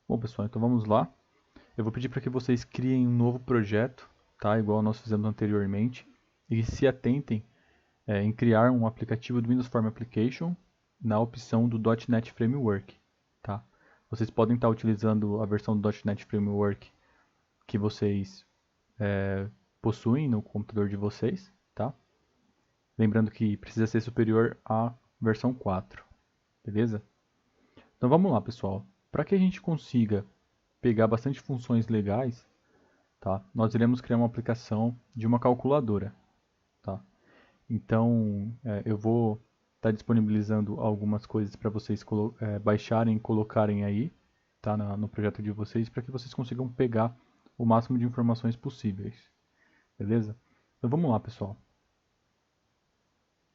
Bom, pessoal, então vamos lá. Eu vou pedir para que vocês criem um novo projeto, tá? Igual nós fizemos anteriormente, e se atentem em criar um aplicativo do Windows Form Application na opção do .NET Framework, tá? Vocês podem estar utilizando a versão do .NET Framework que vocês possuem no computador de vocês, tá? Lembrando que precisa ser superior à versão 4, beleza? Então vamos lá, pessoal. Para que a gente consiga pegar bastante funções legais, tá? Nós iremos criar uma aplicação de uma calculadora, tá? Então, eu vou estar disponibilizando algumas coisas para vocês baixarem e colocarem aí, tá? No projeto de vocês, para que vocês consigam pegar o máximo de informações possíveis, beleza? Então vamos lá, pessoal.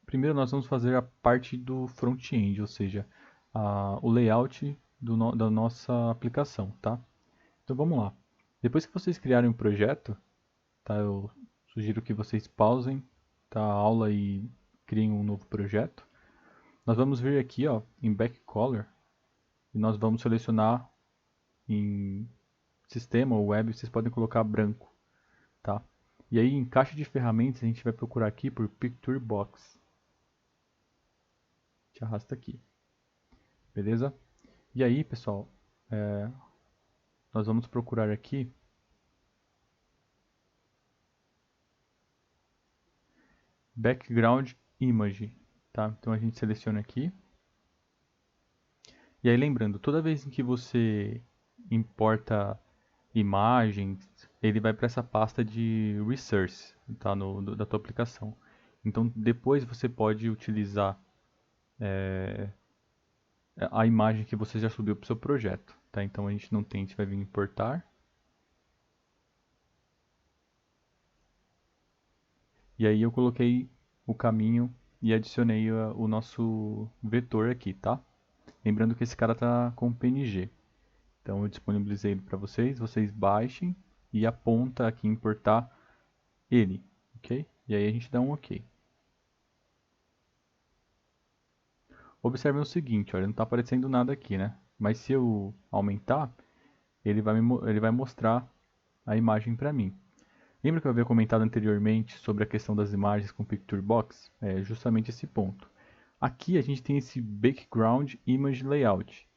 Primeiro nós vamos fazer a parte do front-end, ou seja, o layout da nossa aplicação, tá? Então vamos lá. Depois que vocês criarem um projeto, tá? Eu sugiro que vocês pausem, tá? A aula e criem um novo projeto. Nós vamos vir aqui, ó, em Back Color e nós vamos selecionar em Sistema ou Web, vocês podem colocar branco, tá? E aí em caixa de ferramentas a gente vai procurar aqui por Picture Box. Te arrasta aqui, beleza? E aí, pessoal, nós vamos procurar aqui Background Image, tá? Então a gente seleciona aqui. E aí lembrando, toda vez em que você importa imagens, ele vai para essa pasta de Resource, tá? Da tua aplicação. Então depois você pode utilizar a imagem que você já subiu para o seu projeto, tá? Então a gente não tem, a gente vai vir importar. E aí eu coloquei o caminho e adicionei o nosso vetor aqui, tá? Lembrando que esse cara tá com PNG. Então eu disponibilizei ele para vocês, vocês baixem e aponta aqui em importar ele, ok? E aí a gente dá um ok. Observem o seguinte, olha, não está aparecendo nada aqui, né? Mas se eu aumentar, ele vai mostrar a imagem para mim. Lembra que eu havia comentado anteriormente sobre a questão das imagens com Picture Box? É justamente esse ponto. Aqui a gente tem esse Background Image Layout.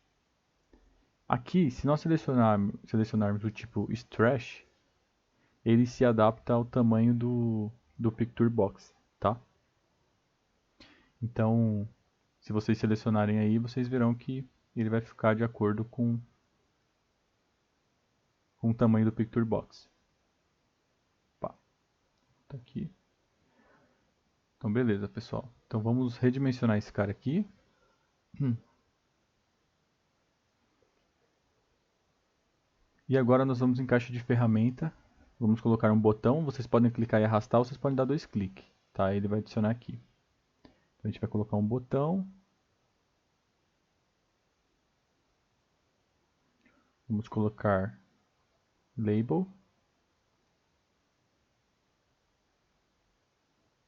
Aqui, se nós selecionarmos o tipo Stretch, ele se adapta ao tamanho do Picture Box, tá? Então, se vocês selecionarem aí, vocês verão que ele vai ficar de acordo com o tamanho do Picture Box. Pá, tá aqui. Então, beleza, pessoal. Então, vamos redimensionar esse cara aqui. E agora nós vamos em caixa de ferramenta. Vamos colocar um botão. Vocês podem clicar e arrastar, ou vocês podem dar dois cliques. Tá? Ele vai adicionar aqui. Então, a gente vai colocar um botão. Vamos colocar label.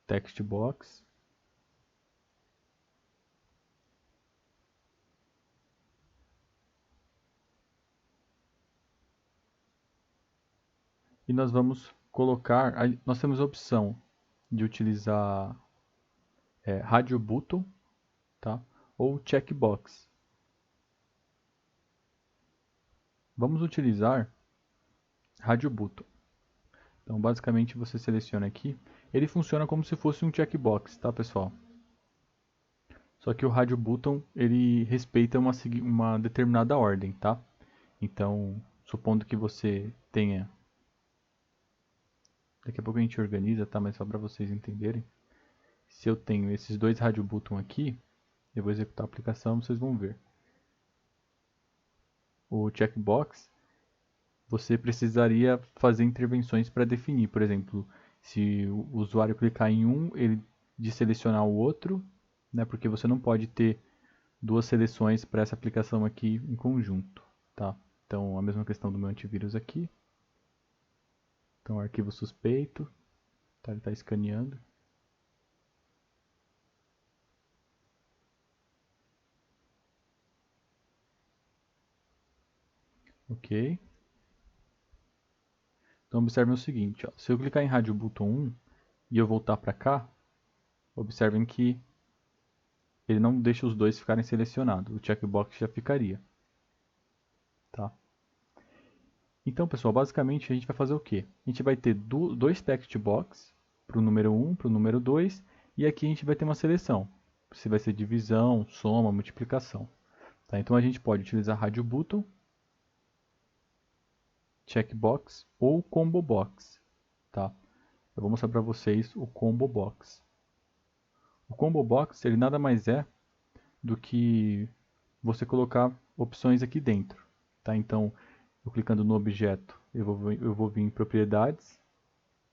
Text box. E nós vamos colocar, nós temos a opção de utilizar radio button, tá? Ou checkbox. Vamos utilizar radio button. Então basicamente você seleciona aqui, ele funciona como se fosse um checkbox, tá pessoal? Só que o radio button ele respeita uma determinada ordem, tá? Então, supondo que você tenha, daqui a pouco a gente organiza, tá? Mas só para vocês entenderem. Se eu tenho esses dois radio button aqui, eu vou executar a aplicação, vocês vão ver. O checkbox, você precisaria fazer intervenções para definir. Por exemplo, se o usuário clicar em um, ele desselecionar o outro, né? Porque você não pode ter duas seleções para essa aplicação aqui em conjunto, tá? Então, a mesma questão do meu antivírus aqui. Então, arquivo suspeito, tá? Ele está escaneando. Ok. Então observem o seguinte, ó. Se eu clicar em Rádio Button 1 e eu voltar para cá, observem que ele não deixa os dois ficarem selecionados. O checkbox já ficaria. Tá? Então, pessoal, basicamente a gente vai fazer o quê? A gente vai ter dois text box para o número 1, para o número 2, e aqui a gente vai ter uma seleção. Se vai ser divisão, soma, multiplicação. Tá? Então a gente pode utilizar Rádio Button, checkbox ou combo box. Tá? Eu vou mostrar para vocês o combo box. O combo box ele nada mais é do que você colocar opções aqui dentro. Tá? Então, eu clicando no objeto, eu vou vir em propriedades,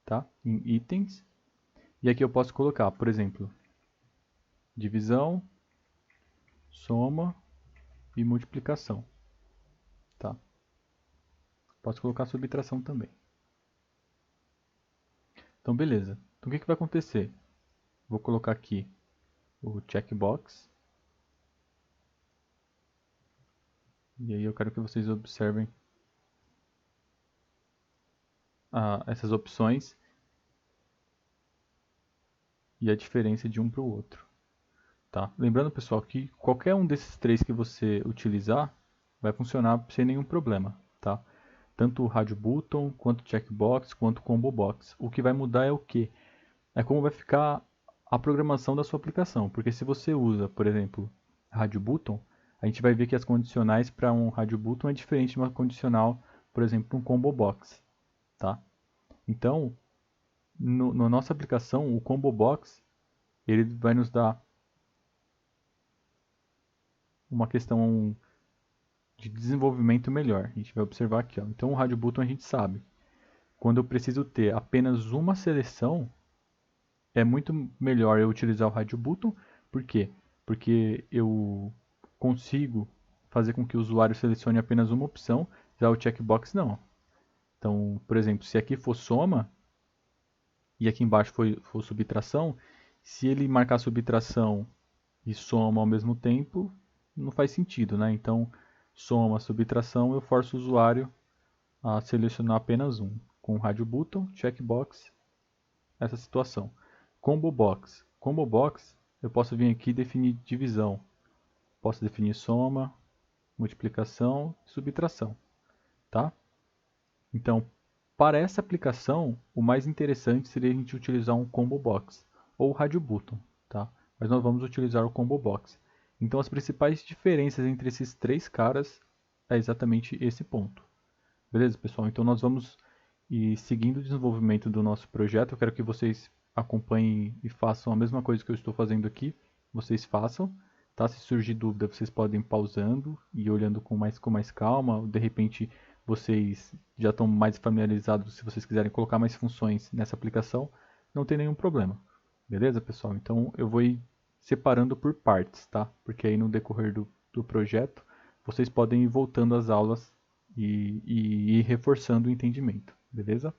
tá? Em itens, e aqui eu posso colocar, por exemplo, divisão, soma e multiplicação. Tá? Posso colocar subtração também. Então, beleza. Então, o que vai acontecer? Vou colocar aqui o checkbox. E aí eu quero que vocês observem essas opções e a diferença de um para o outro. Tá? Lembrando, pessoal, que qualquer um desses três que você utilizar vai funcionar sem nenhum problema. Tá? Tanto o Rádio Button, quanto o Checkbox, quanto o Combo Box. O que vai mudar é o quê? É como vai ficar a programação da sua aplicação. Porque se você usa, por exemplo, Rádio Button, a gente vai ver que as condicionais para um Rádio Button é diferente de uma condicional, por exemplo, para um Combo Box. Tá? Então, na nossa aplicação, o Combo Box ele vai nos dar uma questão de desenvolvimento melhor. A gente vai observar aqui. Ó. Então, o Rádio Button a gente sabe. Quando eu preciso ter apenas uma seleção, é muito melhor eu utilizar o Rádio Button. Por quê? Porque eu consigo fazer com que o usuário selecione apenas uma opção, já o checkbox não. Então, por exemplo, se aqui for soma e aqui embaixo for subtração, se ele marcar subtração e soma ao mesmo tempo, não faz sentido, né? Então, soma, subtração, eu forço o usuário a selecionar apenas um. Com o Rádio Button, checkbox, essa situação. Combo Box. Combo Box, eu posso vir aqui e definir divisão. Posso definir soma, multiplicação, subtração. Tá? Então, para essa aplicação, o mais interessante seria a gente utilizar um Combo Box ou Rádio Button. Tá? Mas nós vamos utilizar o Combo Box. Então, as principais diferenças entre esses três caras é exatamente esse ponto. Beleza, pessoal? Então, nós vamos ir seguindo o desenvolvimento do nosso projeto. Eu quero que vocês acompanhem e façam a mesma coisa que eu estou fazendo aqui. Vocês façam. Tá? Se surgir dúvida, vocês podem ir pausando e olhando com mais calma. De repente, vocês já estão mais familiarizados. Se vocês quiserem colocar mais funções nessa aplicação, não tem nenhum problema. Beleza, pessoal? Então, eu vou ir separando por partes, tá? Porque aí no decorrer do projeto, vocês podem ir voltando às aulas e ir reforçando o entendimento, beleza?